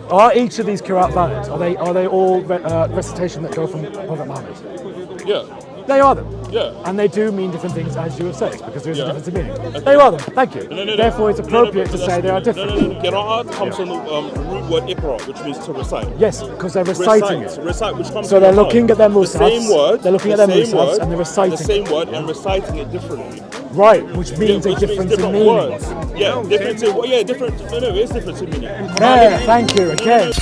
are each of these qira'at valid? Are they all recitation that go from Prophet Muhammad? Yeah. They are them. Yeah. And they do mean different things, as you have said, because there is a difference in meaning. Okay. They are them. Thank you. Therefore, it's appropriate to say they are different. Qira'at comes from the root word iqra, which means to recite. Yes, because they're reciting it. Recite, which comes so they're looking at their musafs. The same word. They're looking at their musafs and they're reciting the same word and reciting it differently. Right, which means a difference in meaning. Words. Yeah, different. Different. No, it's different in meaning. Yeah, thank you again.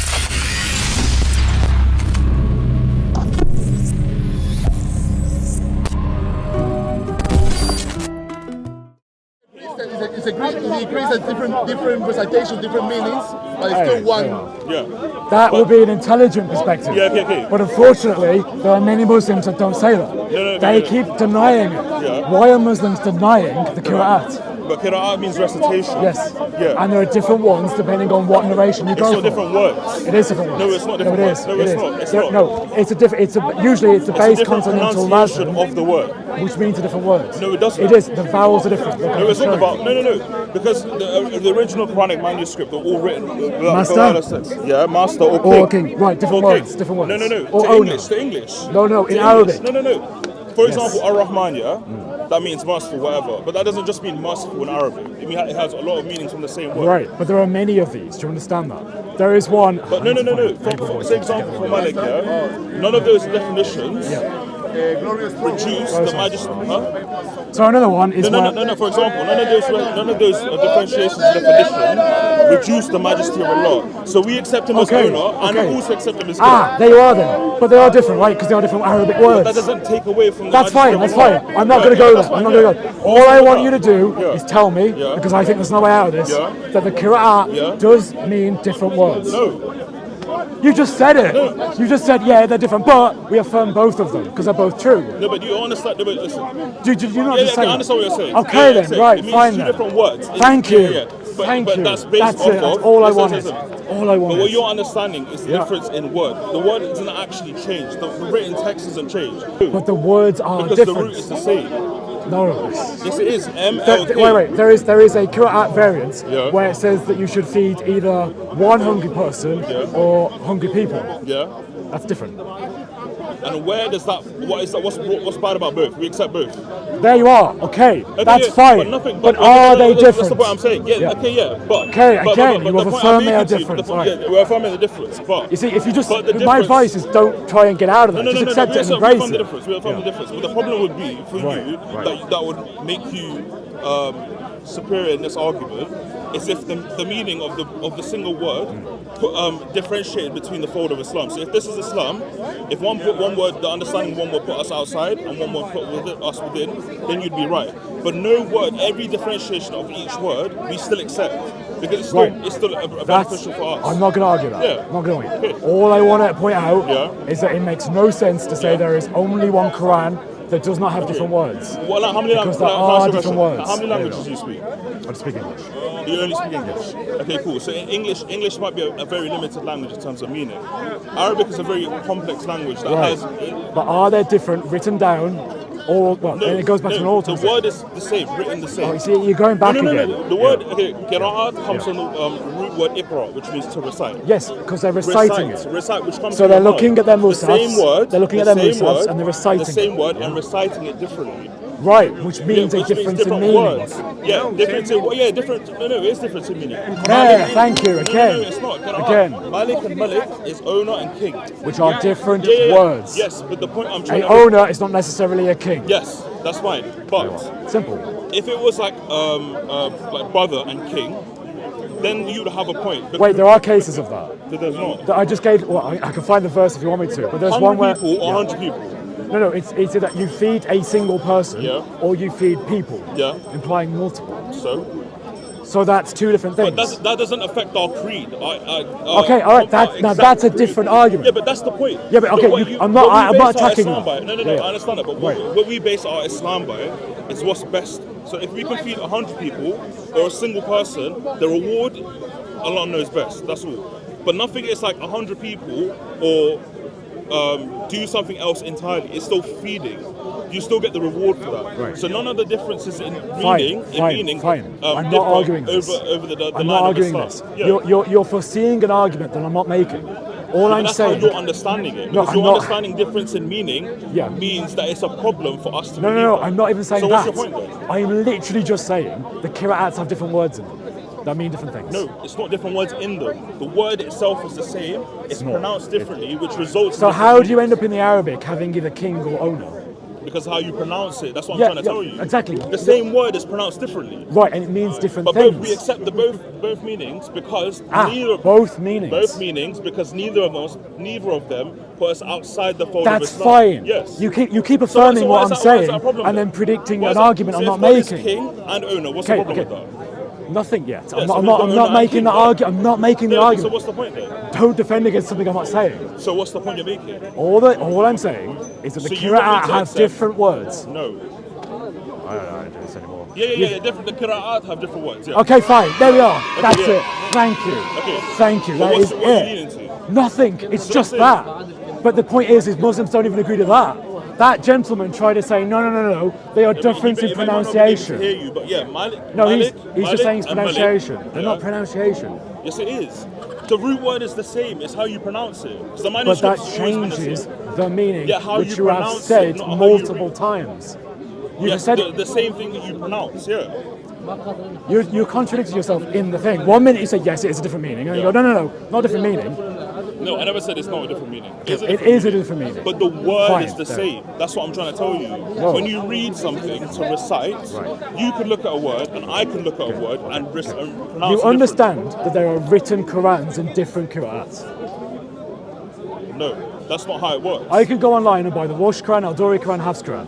He agrees that different recitation, different meanings, but it's still one. Yeah. That would be an intelligent perspective. Yeah, okay. But unfortunately, there are many Muslims that don't say that. They keep denying it. Yeah. Why are Muslims denying the qira'at? But qira'at means recitation. Yes. Yeah. And there are different ones depending on what narration you go for. It's not different words. It is different words. No, it's not different words. No, it's not. It's not. No, it's a different. Usually it's the base consonantal lazim of the word, which means a different word. No, it doesn't. It is. The vowels are different. No, it's not the vowel. No. Because the original Quranic manuscript are all written. Master. Yeah, master or king. Or king. Right, different words. Different words. No. Or To English. No, in Arabic. No. For example, Ar-Rahman, that means merciful, whatever. But that doesn't just mean merciful in Arabic. It has a lot of meanings from the same word. Right, but there are many of these. Do you understand that? There is one. But no. For example, for Malik, none of those definitions reduce the majesty. So another one is no. For example, none of those differentiations and definition reduce the majesty of Allah. So we accept him as owner, and we also accept him as king. There you are then. But they are different, right? Because they are different Arabic words. But that doesn't take away from the That's fine. I'm not going to go there. All I want you to do is tell me, because I think there's no way out of this, that the qira'at does mean different words. No. You just said it. You just said, they're different, but we affirm both of them because they're both true. No, but you understand. No, but listen. Do you not just say I understand what you're saying. Okay, then, right, it means fine two then. different words. Thank you. But that's based off it. of. That's all I wanted. All I wanted. But what you're understanding is the difference in word. The word doesn't actually change. The written text doesn't change. But the words are because different. Because the root is the same. No. Yes, it is. MLK. Wait. There is a qira'at variant where it says that you should feed either one hungry person or hungry people. Yeah. That's different. And where does that? What's bad about both? We accept both. There you are. Okay, that's fine. But are they different? That's the point I'm saying. Yeah. But again, you have affirmed they are different. We're affirming the difference. But you see, if you just, my advice is don't try and get out of it. Just accept it and embrace it. We affirm the difference. But the problem would be for you that would make you superior in this argument is if the meaning of the single word differentiated between the fold of Islam. So if this is Islam, if one put one word, the understanding one word put us outside and one word put us within, then you'd be right. But no word, every differentiation of each word, we still accept. Because it's still beneficial for us. I'm not going to argue that. Yeah. I'm not going to argue. All I want to point out is that it makes no sense to say there is only one Quran that does not have different words. Well, how many because there are different words. How many languages do you speak? I speak English. You only speak English? Okay, cool. So English might be a very limited language in terms of meaning. Arabic is a very complex language that has... But are they different written down? Or, and it goes back to an old The word is the same, written the same. Oh, you see, you're going back again. No. The word, qira'at comes from the root word iqra, which means to recite. Yes, because they're reciting it. Recite, which comes so they're looking at their musafs. The same word. They're looking at their musafs and they're reciting the same word and reciting it differently. Right, which means a difference in meaning. Words. Yeah, different. Different. No, it's different in meaning. Thank you again. No, it's not. Again. Malik and Malik is owner and king, which are different words. Yes, but the point I'm trying to... An owner is not necessarily a king. Yes, that's fine. But simple. If it was like brother and king, then you'd have a point. Wait, there are cases of that. There's not. I just gave. Well, I can find the verse if you want me to. But there's one where. 100 people or 100 people. No, it's that you feed a single person or you feed people, implying multiple. So that's two different things. But that doesn't affect our creed. Okay, all right. That's a different argument. Yeah, but that's the point. Yeah, but okay, I'm not attacking you. No, I understand that. But what we base our Islam by is what's best. So if we can feed 100 people or a single person, the reward Allah knows best. That's all. But nothing is like 100 people or do something else entirely, it's still feeding. You still get the reward for that. Right. So none of the differences in Fine. I'm not arguing this. Over the I'm line not of the arguing start. this. Yeah. You're foreseeing an argument that I'm not making. All I'm That's saying. how you're understanding it. No, Because I'm you're not. understanding difference in meaning means that it's a problem for us to believe No, that. I'm not even saying so that. what's your point then? I'm literally just saying the qira'ats have different words in them that mean different things. No, it's not different words in them. The word itself is the same. It's not. pronounced differently, which results So in how do you end up in the Arabic having either king or owner? because how you pronounce it. That's what I'm trying to tell you. Exactly. The same word is pronounced differently. Right, and it means different But things. both, we accept the both meanings because both meanings. Both meanings because neither of them put us outside the fold That's of Islam. fine. Yes. You keep affirming so what I'm why is saying that a problem and then? then predicting Why an is that- argument so I'm if not God is making. king and owner. What's the problem with that? Nothing yet. Yeah, I'm so not we've got owner making and the king, argument. I'm not making the So argument. what's the point then? Don't defend against something I'm not saying. So what's the point you're making? All I'm saying is that the So you want me qira'at to have accept- different words. No. I don't do this anymore. Yeah. Different. The qira'at have different words. Yeah. Okay, fine. There we are. That's yeah. it. Thank you. Okay. Thank you. But That is what are you it. leaning to? Nothing. It's So just that's that. But the point is Muslims don't even agree to that. That gentleman tried to say, no. They are different in He might not be able to pronunciation. hear you, but yeah, Malik. No, he's Malik just saying it's and Malik, pronunciation. They're yeah. not pronunciation. Yes, it is. The root word is the same. It's how you pronounce it. 'Cause the But that manuscript's always been the changes same. the meaning, Yeah, how which you you have pronounce said it, not how you multiple read. times. You Yes, said the same thing that you pronounce. Yeah. you're contradicting yourself in the thing. 1 minute you say yes, it is a different meaning, and you go no, not a different meaning. No, I never said it's not a different meaning. It It is a different meaning. But the word Fine, is the fair. same. That's what I'm trying to tell you. When you read something to recite, you could look at a word and I can look at a word and pronounce You it understand that there are written Qur'ans in different Qur'ats. differently. No, that's not how it works. I could go online and buy the Warsh Quran, Al-Duri Quran, Hafs Quran,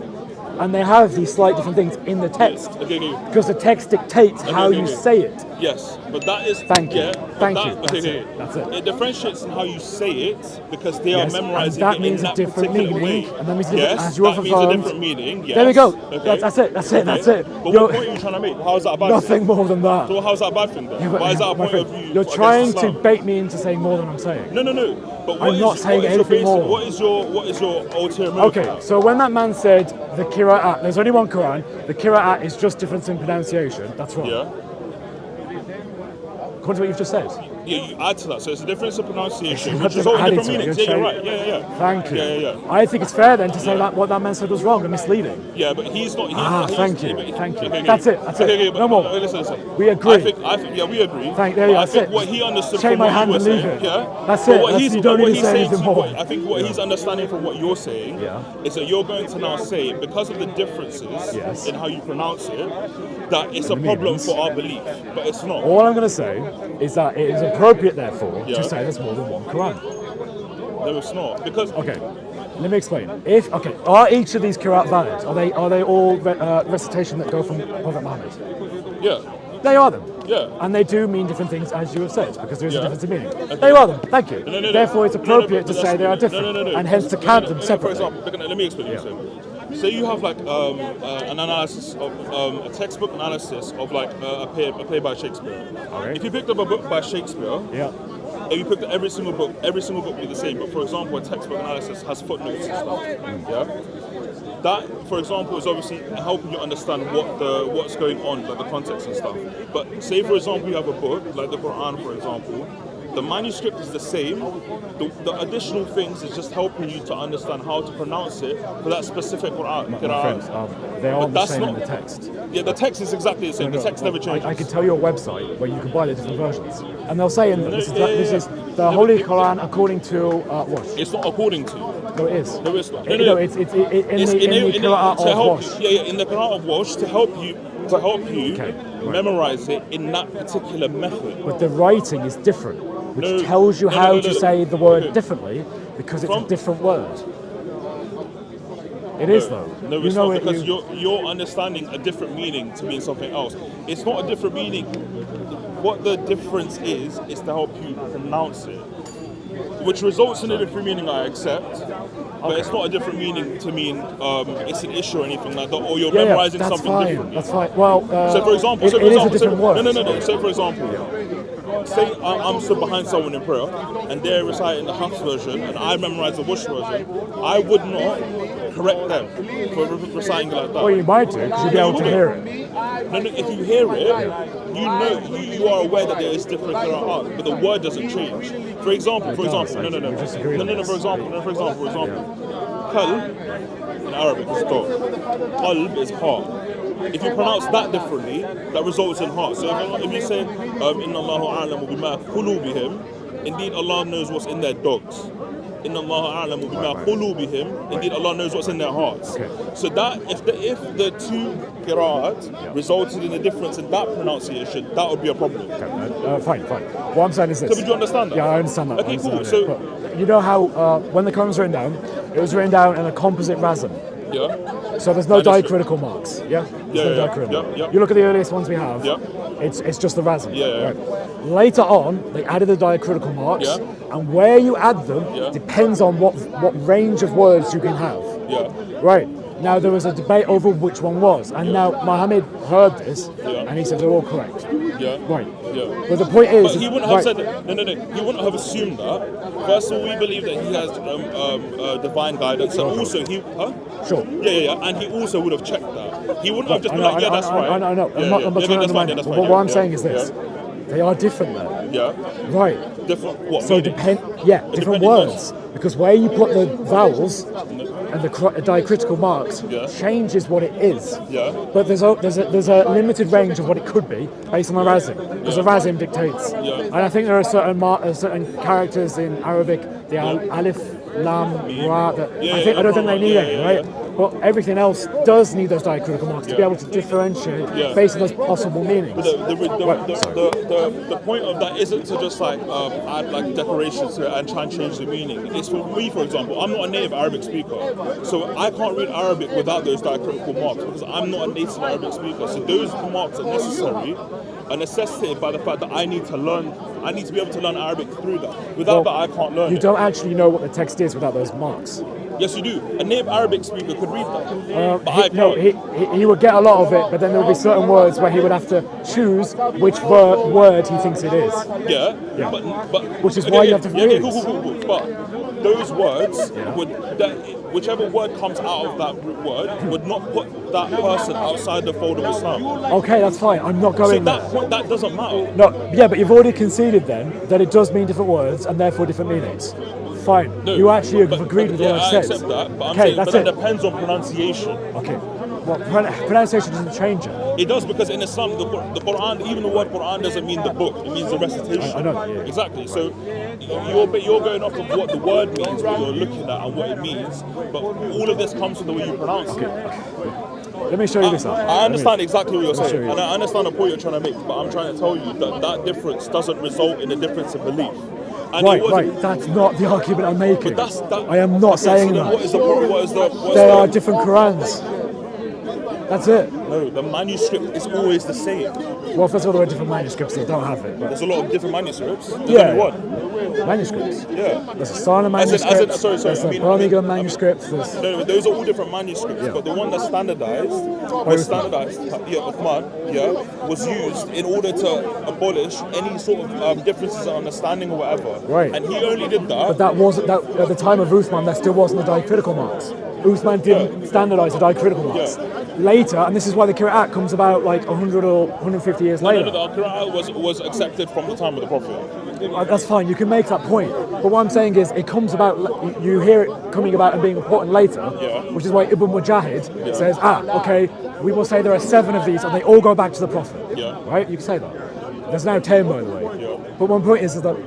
and they have these slight different things in the text Okay. because the text dictates how you okay. say it. Yes, but that is Thank you. Yeah, but Thank that, you. That's okay, it. That's it. It differentiates in how you say it because they Yes, are memorizing and that it means in a that different particular meaning, way. and that means a yes, different- as you have that means a affirmed. different meaning. Yes. There we go. Okay. That's it. That's it. But You're- what point are you trying to make? How is that a bad Nothing thing? more than that. So how's that a bad thing then? But, Why is that a my point friend, of view? you're against trying to Islam? bait me into saying more than I'm saying. No. But I'm not saying what is your anything more. What is your ulterior motive? Okay, so when that man said the Qira'at, there's only one Quran, the Qira'at is just difference in pronunciation, that's wrong. Yeah. According to what you've just said. Yeah, you add to that. So it's a difference of pronunciation, You're which not results in adding different to it, meanings. you're Yeah, you're right. Yeah. Thank you. Yeah. I think it's fair then to say that what that man said was wrong and misleading. Yeah, but he's not. Thank you. Okay, That's it. Okay, No more. Listen. We agree. I think. Yeah, we agree. There you But go, I that's think it. what he understood Shake from my what hand you were and leave saying. it. Yeah. That's But it. what That's- he's you don't but what need to he's say saying anything to more. I think what he's understanding from what you're saying is that you're going to now say because of the differences Yes. in how you pronounce it, that it's a the problem meanings. for our belief, but it's not. All I'm going to say is that it is appropriate, therefore, Yeah. to say there's more than one Quran. No, it's not because. Okay, let me explain. Are each of these Qur'an valid? Are they all recitation that go from Prophet Muhammad? Yeah. They are them. Yeah. And they do mean different things, as you have said, because there is a Yeah. difference in meaning. Okay. They are them. Thank you. No. Therefore, it's appropriate No, to but say they are that's- different, no. and hence to count them For separately. example, let me explain. Say you have like an analysis of a textbook analysis of like a play by Shakespeare. Okay. If you picked up a book by Shakespeare, Yeah. and you picked up every single book would be the same. But for example, a textbook analysis has footnotes and stuff. Yeah. That, for example, is obviously helping you understand what's going on, like the context and stuff. But say, for example, you have a book like the Quran, for example. The manuscript is the same. The additional things is just helping you to understand how to pronounce it for that specific Quran. My friends, they are But the that's same in not- the text. Yeah, the text is exactly the same. The text never changes. I can tell you a website where you can buy the different versions, and they'll say in them, this is the Yeah, Holy but- Quran according to what? It's not according to. No, it is. No, it's not. No, it's in the Qur'an to of help, Wash. Yeah, in the Quran of Wash to help you Okay, right. memorize it in that particular method. But the writing is different, which No, tells you no, how no, to no. say the word Okay. differently because it's From- a different word. It is though. No, You it's know not it, because you- you're understanding a different meaning to mean something else. It's not a different meaning. What the difference is to help you pronounce it. which results in a different meaning, I accept. But it's not a different meaning to mean it's an issue or anything like that, or you're memorizing that's something fine. differently. That's fine. Well, So for example, it is a different word. No. So for example, say I'm stood behind someone in prayer and they're reciting the Hafs version and I memorize the Wush version, I would not correct them for reciting like that. Well, you might do because you'll be able to hear it. No, if you hear it, you know, you are aware that there is different qira'at, but the word doesn't change. For example, for example, qalb in Arabic is dog. Qalb is heart. If you pronounce that differently, that results in heart. So if you say, Inna Allahu a'lamu bima qulubihim, indeed Allah knows what's in their dogs. Inna Allaha a'lamu bima qulubihim, indeed Allah knows what's in their hearts. Okay. So that if the two qira'at resulted in a difference in that pronunciation, that would be a problem. Okay. Fine. What I'm saying is this. So would you understand that? Yeah, I understand that. Okay, cool. So but you know how when the Quran was written down, it was written down in a composite rasm. Yeah. So there's no diacritical marks. Yeah. Yeah. You look at the earliest ones we have. Yeah. It's just the rasm. Yeah. Right. Later on, they added the diacritical marks, and where you add them depends on what range of words you can have. Yeah. Right. Now there was a debate over which one was, and now Muhammad heard this, and he said they're all correct. Yeah. Right. Yeah. But the point is, but he wouldn't have said that. No. He wouldn't have assumed that. First of all, we believe that he has divine guidance, and also he. Sure. Yeah. And he also would have checked that. He wouldn't have just been like, yeah, that's right. I know. I'm not trying to undermine it. What I'm saying is this: they are different there. Yeah. Right. Different. What? So different words. Because where you put the vowels and the diacritical marks changes what it is. Yeah. But there's a limited range of what it could be based on the razim, because the razim dictates. Yeah. And I think there are certain characters in Arabic, the alif, lam, ra. I don't think they need any, right? But everything else does need those diacritical marks to be able to differentiate based on those possible meanings. But the point of that isn't to just like add like decorations to it and try and change the meaning. It's for me, for example, I'm not a native Arabic speaker, so I can't read Arabic without those diacritical marks because I'm not a native Arabic speaker. So those marks are necessitated by the fact that I need to be able to learn Arabic through that. Without that, I can't learn. You don't actually know what the text is without those marks. Yes, you do. A native Arabic speaker could read that. He would get a lot of it, but then there would be certain words where he would have to choose which word he thinks it is. Yeah. But which is why you have to read. Cool. But those words whichever word comes out of that word would not put that person outside the fold of Islam. Okay, that's fine. I'm not going there. So that doesn't matter. No, yeah, but you've already conceded then that it does mean different words and therefore different meanings. Fine. No, you actually have agreed with what I've said. I accept that, but I'm saying that depends on pronunciation. Okay. Well, pronunciation doesn't change it. It does because in Islam, the Quran, even the word Quran doesn't mean the book; it means the recitation. I know. Yeah. Exactly. So you're going off of what the word means, what you're looking at, and what it means. But all of this comes from the way you pronounce it. Let me show you this. I understand exactly what you're saying, and I understand the point you're trying to make. But I'm trying to tell you that difference doesn't result in a difference in belief. And right. That's not the argument I'm making. But I am not saying that. What is the problem? There are different Qurans. That's it. No, the manuscript is always the same. Well, first of all, there are different manuscripts that don't have it. But there's a lot of different manuscripts. There's only one. Manuscripts? Yeah. There's a Sana manuscript, there's a Birmingham manuscript. No, those are all different manuscripts, but the one that's standardized was used in order to abolish any sort of differences in understanding or whatever. Right. And he only did that. But that wasn't, at the time of Uthman, there still wasn't the diacritical marks. Uthman didn't standardize the diacritical marks. Later, and this is why the Qur'an comes about like 100 or 150 years later. No, the Qur'an was accepted from the time of the Prophet. That's fine, you can make that point. But what I'm saying is, it comes about, you hear it coming about and being important later, which is why Ibn Mujahid says, okay, we will say there are 7 of these and they all go back to the Prophet. Right? You can say that. There's now 10, by the way. But one point is that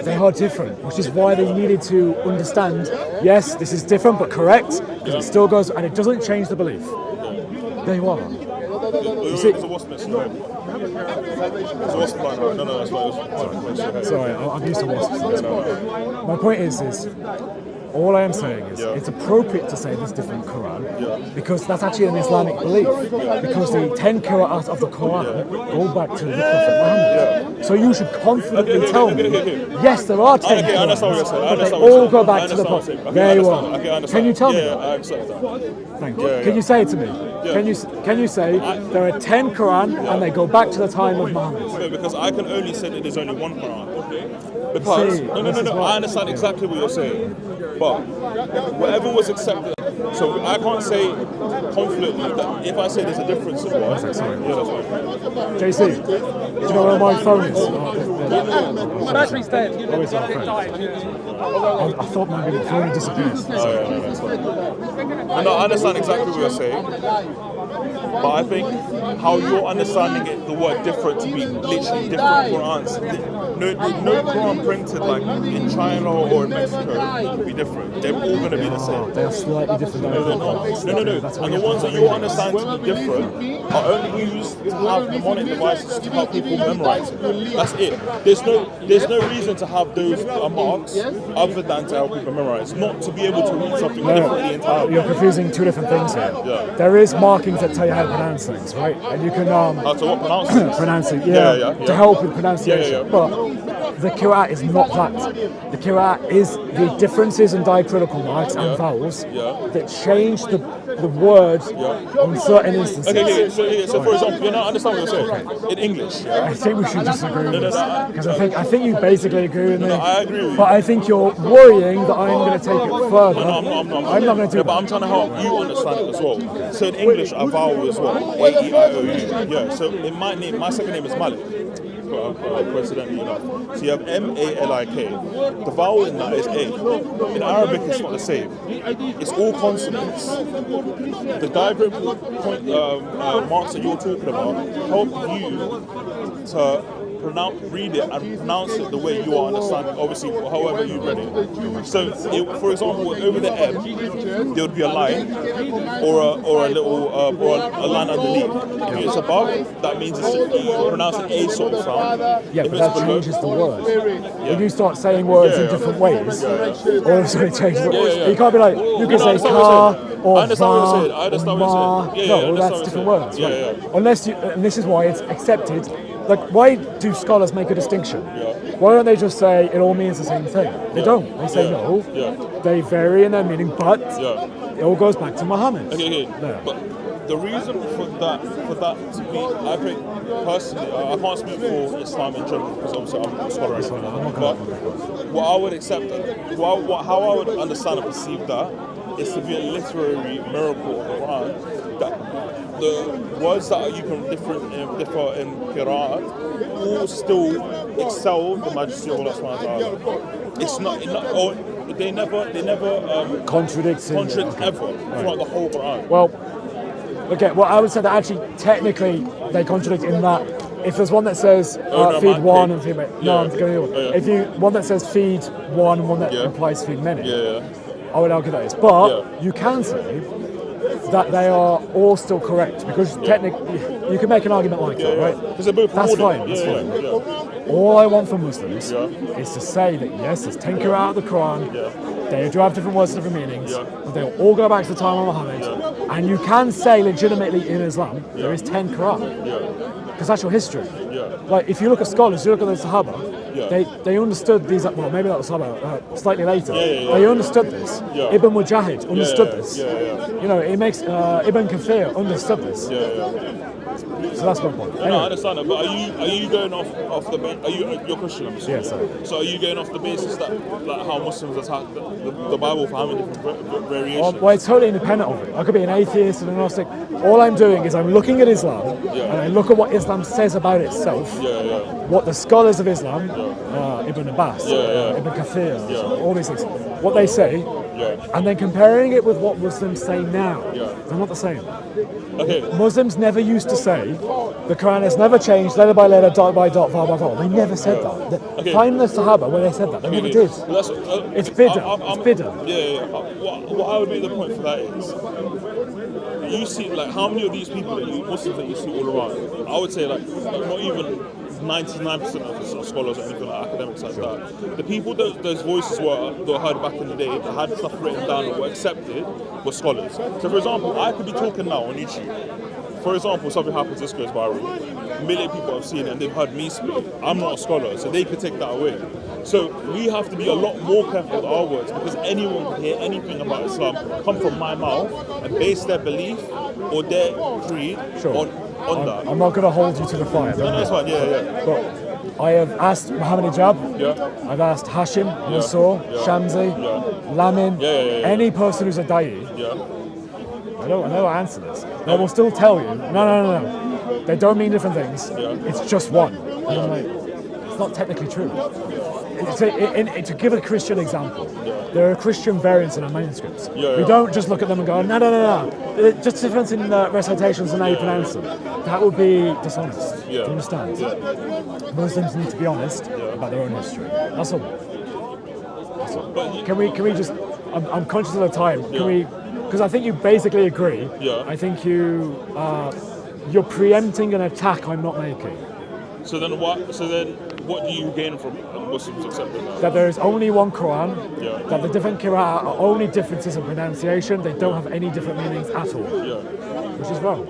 they are different, which is why they needed to understand, yes, this is different but correct, because it still goes, and it doesn't change the belief. There you are. You see? It's a wasp nest. It's a wasp line. No, that's why. Sorry, I'm used to wasps. My point is, All I am saying is it's appropriate to say there's different Quran because that's actually an Islamic belief. Because the 10 qira'at of the Quran go back to the Prophet Muhammad. So you should confidently tell me, yes, there are 10 Okay, I understand what you're saying. but they all go back to the what Prophet. you're saying. Very well. Okay, I understand. Can you tell me Yeah, that? I accept that. Thank you. Can you say it to me? Can you say there are 10 Quran and they go back to the time of Muhammad? No, because I can only say that there's only one Quran. Because See, no, I understand exactly what you're saying, but whatever was accepted. So I can't say confidently that if I say there's a difference in words. Yeah, that's right. JC, do you know where my phone is? Battery's dead. Oh, it's on phone. I thought maybe the phone had disappeared. No, I understand exactly what you're saying, but I think how you're understanding it, the word different to be literally different Qur'ans. No Quran printed like in China or in Mexico will be different. They're all going to be the same. They are slightly different. No. And the ones that you understand to be different are only used to have mnemonic devices to help people memorize it. That's it. There's no reason to have those marks other than to help people memorize, not to be able to read something differently entirely. You're confusing two different things here. Yeah. There is markings that tell you how to pronounce things, right? And you can How to what pronounce it? pronounce it, Yeah. to help with pronunciation. Yeah. But the Qur'an is not that. The Qur'an is the differences in diacritical marks and vowels that change the words on certain instances. Okay. So for example, you're not understanding what you're saying. In English, I think we should disagree with this because I think you basically agree with me. I agree with you. But I think you're worrying that I'm going to take it further. I'm not. I'm not going to do But I'm trying to help you understand it as well. So in English, a vowel as well. A-E-I-O-U. Yeah. So in my name, my second name is Malik. Coincidentally enough. So you have M-A-L-I-K. The vowel in that is A. In Arabic, it's not the same. It's all consonants. The diagram marks that you're talking about help you to read it and pronounce it the way you are understanding, obviously, however you read it. So, for example, over the M, there would be a line or a little or a line underneath. If it's above, that means you pronounce an A sort of sound. Yeah, If but it's that below, changes the word. When you start saying words in different ways, all of a sudden it changes the word. You can't be like, you can say car or I understand what you're saying. I understand what you're saying. No, that's different words. Right? Unless you, and this is why it's accepted. Like, why do scholars make a distinction? Why don't they just say it all means the same thing? They don't. They say no. They vary in their meaning, but it all goes back to Muhammad. Okay. But the reason for that to be, I think personally, I can't speak for Islam in general because obviously I'm a scholar. But what I would accept, how I would understand and perceive that is to be a literary miracle of the Quran. That the words that you can differ in Qira'at all still excel the majesty of Allah subhanahu wa ta'ala. It's not or they never Contradict ever throughout the whole Quran. Well, okay, well, I would say that actually, technically, they contradict in that if there's one that says feed one and feed many, I'm going to do If you one that says feed one and one that implies feed many, I would argue that is. But you can say that they are all still correct because technically, you can make an argument like that, right? That's fine. All I want from Muslims is to say that yes, there's 10 Qur'an out of the Quran. They do have different words, different meanings, but they'll all go back to the time of Muhammad. And you can say legitimately in Islam there is 10 Quran because that's your history. Like if you look at scholars, you look at the Sahaba, they understood these. Well, maybe not the Sahaba, slightly later. They understood this. Ibn Mujahid understood this. You know, it makes Ibn Kathir understood this. So that's my point. Anyway. No, I understand that, but are you going off the you're Christian, I'm assuming. Yes, sir. So are you going off the basis that like how Muslims attack the Bible for having different variations? Well, it's totally independent of it. I could be an atheist, an agnostic. All I'm doing is I'm looking at Islam and I look at what Islam says about itself. What the scholars of Islam, Ibn Abbas, Ibn Kathir, all these things, what they say, and then comparing it with what Muslims say now. They're not the same. Okay. Muslims never used to say the Quran has never changed letter by letter, dot by dot, vowel by vowel. They never said that. Find the Sahaba where they said that. They never did. It's bitter. It's bitter. What I would make the point for that is, you see, like, how many of these people Muslims that you see all around? I would say, like not even 99% of scholars or anything like academics like that. The people that those voices were heard back in the day, that had stuff written down or were accepted, were scholars. So for example, I could be talking now on YouTube. For example, something happens, this goes viral. A million people have seen it and they've heard me speak. I'm not a scholar, so they could take that away. So we have to be a lot more careful with our words, because anyone can hear anything about Islam come from my mouth and base their belief or their creed on that. I'm not going to hold you to the fire. No, that's fine, yeah. But I have asked Mohammed Hijab, I've asked Hashim, Mansour, Shamsi, Lamin, any person who's a da'i. I don't answer this. They will still tell you, no. They don't mean different things. It's just one. And I'm like, it's not technically true. To give a Christian example, there are Christian variants in our manuscripts. We don't just look at them and go, no. Just difference in recitations and how you pronounce them. That would be dishonest. Do you understand? Muslims need to be honest about their own history. That's all. Can we just? I'm conscious of the time. Can we? Because I think you basically agree. I think you're preempting an attack I'm not making. So then what do you gain from Muslims accepting that? That there is only one Quran. That the different Qur'an are only differences in pronunciation. They don't have any different meanings at all. Which is wrong.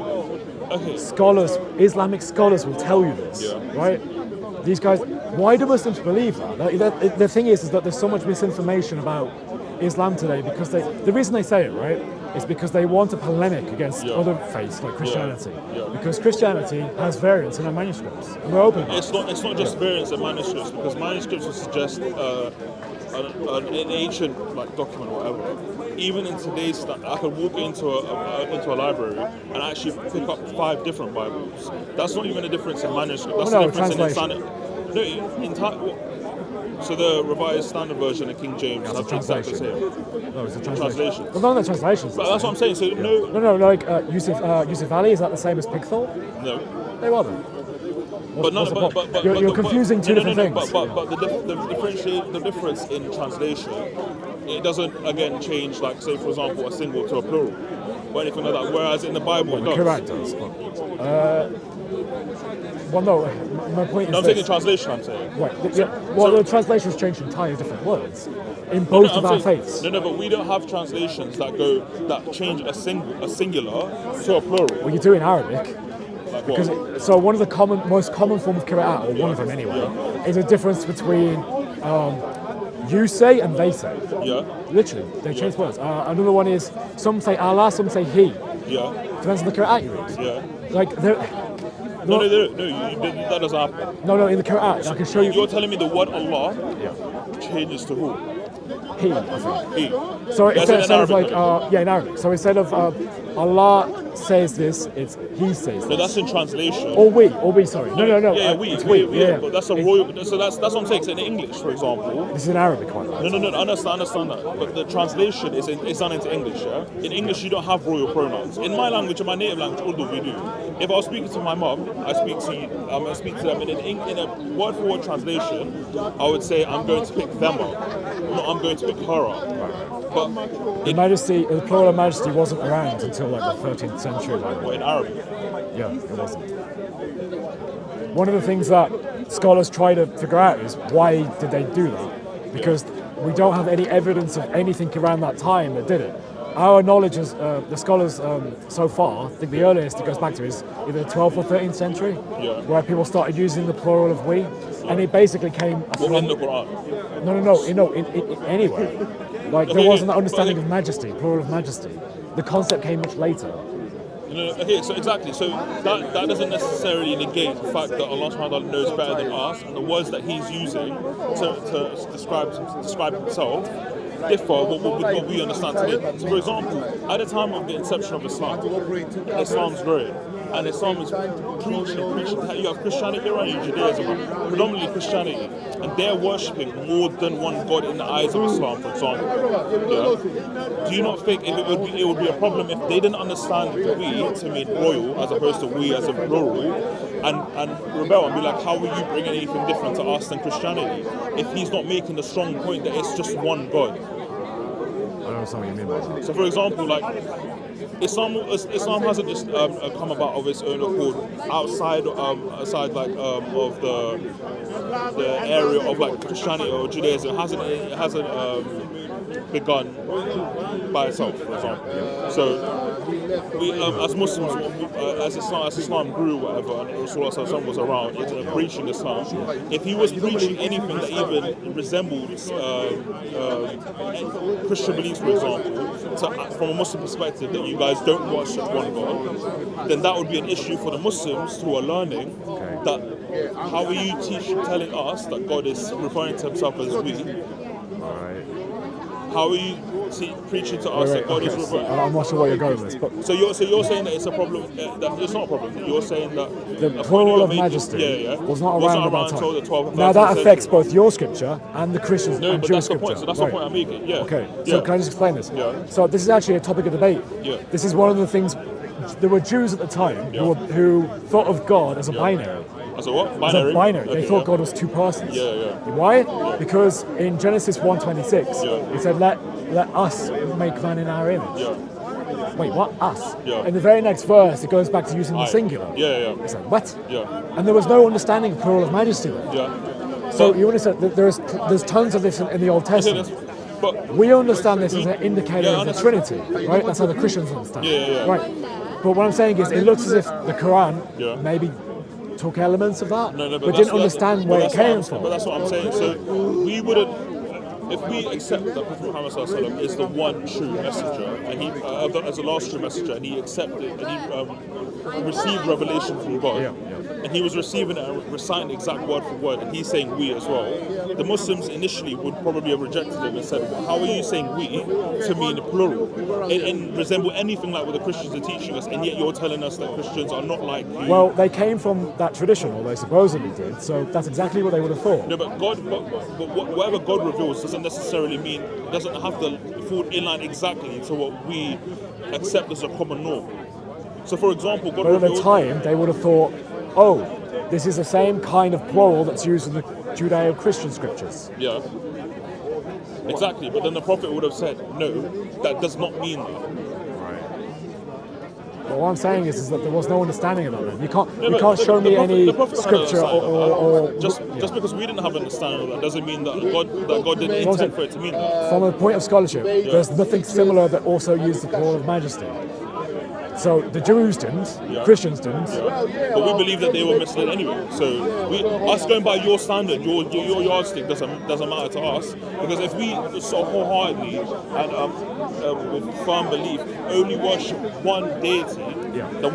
Okay. Scholars, Islamic scholars will tell you this, right? These guys. Why do Muslims believe that? The thing is that there's so much misinformation about Islam today, because the reason they say it, right, is because they want a polemic against other faiths like Christianity. Because Christianity has variants in our manuscripts. We're open. It's not just variants in manuscripts, because manuscripts will suggest an ancient document or whatever. Even in today's, I could walk into a library and actually pick up 5 different Bibles. That's not even a difference in manuscript. That's the difference in So the Revised Standard Version of King James have exactly the same. No, it's a translation. Well, none of the translations. But that's what I'm saying. So No, like Yusuf Ali, is that the same as Pigthol? No. They are then. But You're confusing two different things. But the difference in translation, it doesn't again change, like say for example a single to a plural or anything like that. Whereas in the Bible it does. Correct does. Well, no. My point is. I'm taking translation. I'm saying. Right. The translations change entirely different words in both of our faiths. No, but we don't have translations that change a singular to a plural. Well, you do in Arabic. Like because so one of the most common form of qira'at, or one of them anyway, is a difference between you say and they say. Literally, they change words. Another one is some say Allah, some say He. Depends on the qira'at you read. Like No, that doesn't happen. No, in the Qur'an, I can show you. You're telling me the word Allah changes to who? He, I think. He. So instead of like, in Arabic. So instead of Allah says this, it's He says this. No, that's in translation. Or we, sorry. No. Yeah, we. Yeah. But that's a royal. So that's what I'm saying. So in English, for example. This is in Arabic, right? No. I understand that. But the translation is done into English. Yeah. In English, you don't have royal pronouns. In my language, in my native language, Urdu, we do. If I was speaking to my mum, I speak to them in a word-for-word translation. I would say I'm going to pick them up, not I'm going to pick her up. But the plural of majesty wasn't around until like the 13th century. What, in Arabic? Yeah, it wasn't. One of the things that scholars try to figure out is why did they do that? Because we don't have any evidence of anything around that time that did it. Our knowledge is, the scholars so far, I think the earliest it goes back to is either the 12th or 13th century, where people started using the plural of we, and it basically came from... in the Quran? No, anyway. Like, there wasn't that understanding of majesty, plural of majesty. The concept came much later. Okay, so exactly. So that doesn't necessarily negate the fact that Allah subhanahu wa ta'ala knows better than us, and the words that He's using to describe Himself differ what we understand today. So for example, at the time of the inception of Islam's growing, and Islam is preaching. You have Christianity around you, Judaism, predominantly Christianity, and they're worshipping more than one God in the eyes of Islam, for example. Yeah? Do you not think it would be a problem if they didn't understand we to mean royal as opposed to we as a plural, and rebel and be like, how will you bring anything different to us than Christianity if He's not making the strong point that it's just one God? I don't understand what you mean by that. So, for example, like Islam hasn't just come about of its own accord outside like of the area of like Christianity or Judaism. It hasn't begun by itself, for example. So we, as Muslims, as Islam grew, whatever, and Rasulullah was around preaching Islam, if he was preaching anything that even resembled Christian beliefs, for example, from a Muslim perspective, that you guys don't worship one God, then that would be an issue for the Muslims who are learning that how are you telling us that God is referring to himself as we? How are you preaching to us that God is referring? I'm not sure where you're going with this, but so you're saying that it's a problem. That it's not a problem. You're saying that the plural of majesty was not around at that until the 12th. Now that affects both your scripture and the Christians No, and but Jewish that's the scripture. point. So that's the point I'm making. Yeah. Okay. So can I just explain this? Yeah. So this is actually a topic of debate. Yeah. This is one of the things. There were Jews at the time who thought of God as a binary. As a what? As a binary. Okay, they thought God was two persons. Yeah. Why? Because in Genesis 1:26, it said, let us make man in our image. Yeah. Wait, what? Us? Yeah. In the very next verse, it goes back to using the singular. Yeah. It's like, what? Yeah. And there was no understanding of plural of majesty there. Yeah. So you understand that there's tons of this in the Old Testament. But We understand this as an indicator of the Trinity, right? That's how the Christians understand it. Yeah. Right. But what I'm saying is, it looks as if the Quran Yeah. maybe took elements of that, No, but didn't understand where it came from. But that's what I'm saying. So we wouldn't, if we accept that Prophet Muhammad ﷺ is the one true messenger, and he as the last true messenger, and he accepted and he received revelation from God, and he was receiving it and reciting the exact word for word, and he's saying we as well. The Muslims initially would probably have rejected him and said, well, how are you saying we to mean plural and resemble anything like what the Christians are teaching us, and yet you're telling us that Christians are not like you? Well, they came from that tradition, or they supposedly did, so that's exactly what they would have thought. No, but whatever God reveals doesn't necessarily mean, doesn't have to fall in line exactly to what we accept as a common norm. So, for example, God But at the revealed... time, they would have thought, oh, this is the same kind of plural that's used in the Judeo-Christian scriptures. Yeah. Exactly, but then the Prophet would have said, no, that does not mean that. But what I'm saying is that there was no understanding of that then. You but can't show me any the Prophet had scripture understanding or just because we didn't have an understanding of that doesn't mean that God didn't intend for it to mean that. From a point of scholarship, there's nothing similar that also used the plural of majesty. So the Jews didn't, Christians didn't. But we believe that they were misled anyway. So us going by your standard, your yardstick doesn't matter to us, because if we so wholeheartedly and with firm belief only worship one deity, then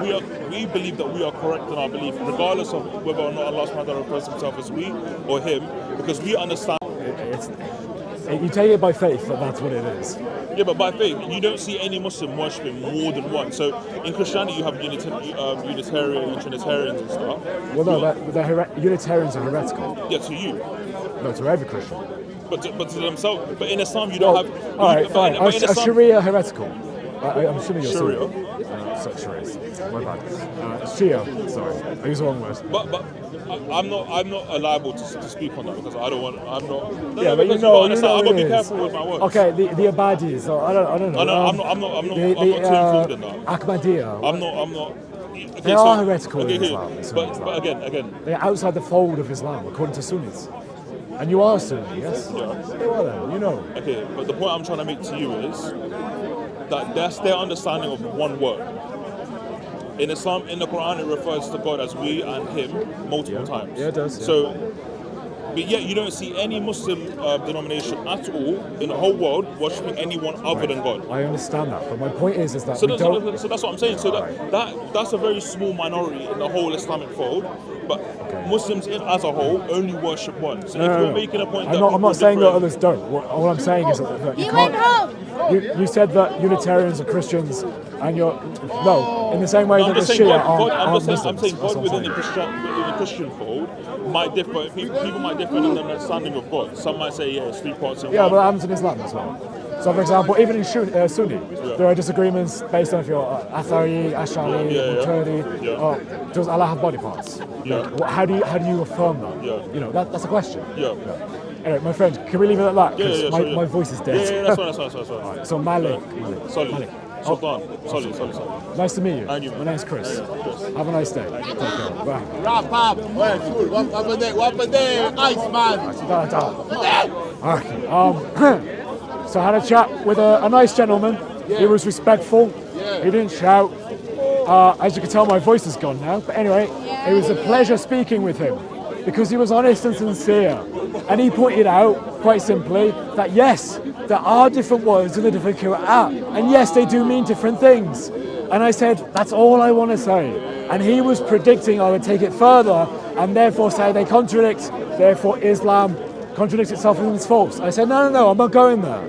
we believe that we are correct in our belief, regardless of whether or not Allah subhanahu wa ta'ala refers himself as we or him, because we understand. You take it by faith that that's what it is. Yeah, but by faith, you don't see any Muslim worshipping more than one. So in Christianity, you have Unitarian and Trinitarians and stuff. Well, no, Unitarians are heretical. Yeah, to you. No, to every Christian. But to themselves. But in Islam, you don't have. All right, fine. Are Sharia heretical? I'm assuming you're Sharia. Sharia. My bad. Shia. Sorry, I used the wrong word. But I'm not liable to speak on that because I don't want. I'm not. Yeah, but you know, I'm gonna be careful with my words. Okay, the Ibadis. I don't know. I'm not too involved in that. Ahmadiyya. I'm not. Okay, They are heretical in Islam. But again. They're outside the fold of Islam, according to Sunnis. And you are Sunni, yes? Yeah. Well then, you know. Okay, but the point I'm trying to make to you is that that's their understanding of one word. In Islam, in the Quran, it refers to God as we and him multiple times. Yeah, it does. Yeah. So, but yet you don't see any Muslim denomination at all in the whole world worshipping anyone other than God. I understand that, but my point is that So we don't... that's what I'm saying. So that's a very small minority in the whole Islamic fold. But Muslims as a whole only worship one. So if you're making a point that I'm not saying that others don't. What I'm saying is that you can't... You said that Unitarians are Christians, and you're... No, in the same way that the Shia aren't Muslims. I'm saying God within the Christian fold might differ. People might differ in their understanding of God. Some might say, it's three parts in one. Yeah, but that happens in Islam as well. So, for example, even in Sunni, there are disagreements based on if you're Athari, Ash'ari, Maturidi. Does Allah have body parts? Yeah. How do you affirm that? Yeah. You know, that's a question. Yeah. Anyway, my friend, can we leave it at that? Yeah, 'Cause yeah, my voice is dead. Yeah, that's fine. So Malik. Solid. Sultan. Solid. Nice to meet you. And you, man. My name's Chris. Have a nice day. Take care. Bye. Wrap up. Well, cool. One per day. Ice man. Okay. So I had a chat with a nice gentleman. He was respectful. He didn't shout. As you can tell, my voice is gone now. But anyway, it was a pleasure speaking with him because he was honest and sincere. And he pointed out, quite simply, that yes, there are different words in the different qira'at. And yes, they do mean different things. And I said, that's all I want to say. And he was predicting I would take it further and therefore say they contradict, therefore Islam contradicts itself and it's false. I said, no, I'm not going there.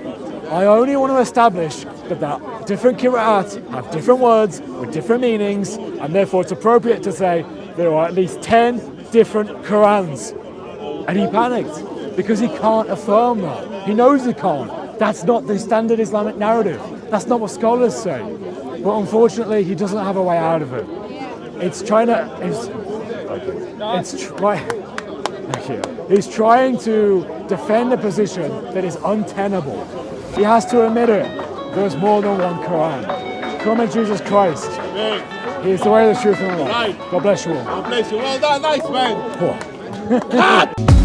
I only want to establish that different qira'at have different words with different meanings, and therefore it's appropriate to say there are at least 10 different Qur'ans. And he panicked because he can't affirm that. He knows he can't. That's not the standard Islamic narrative. That's not what scholars say. But unfortunately, he doesn't have a way out of it. He's trying to defend a position that is untenable. He has to admit it. There's more than one Quran. Come in Jesus Christ. He is the way, the truth, and the life. God bless you all. God bless you. Well done. Nice man. Cool.